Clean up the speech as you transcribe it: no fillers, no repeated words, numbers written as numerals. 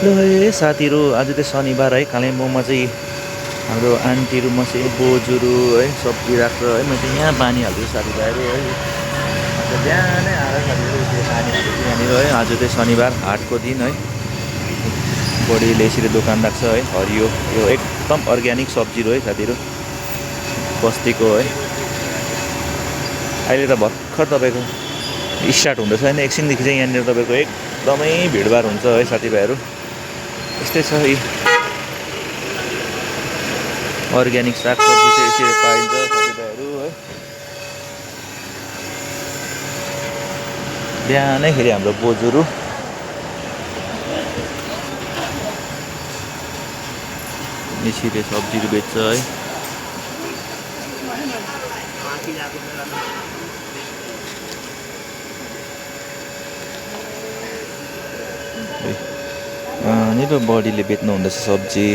ल है साथीहरू, आज चाहिँ शनिबार है। कालिम्पोङमा चाहिँ हाम्रो आन्टीहरू मसे बोजूहरू है सब्जी राख्छ है। म चाहिँ यहाँ पानी हाल्छु साथीभाइहरू है। आज बिहानै आएर साथीहरू यसरी पानी हाल्छु यहाँनिर है। आज चाहिँ शनिबार हाटको दिन है। बडीले यसरी दोकान राख्छ है। हरियो यो एकदम अर्ग्यानिक सब्जीहरू है साथीहरू, बस्तीको है। अहिले त भर्खर तपाईँको स्टार्ट हुँदैछ होइन। एकछिनदेखि चाहिँ यहाँनिर तपाईँको एकदमै भिडभाड हुन्छ है साथीभाइहरू। यस्तै छ यी अर्ग्यानिक सागसब्जी चाहिँ यसरी पाइन्छ साथीभाइहरू है। बिहानैखेरि हाम्रो बोजूहरू यसरी सब्जीहरू बेच्छ है। नि त बडीले बेच्नु हुँदैछ सब्जी।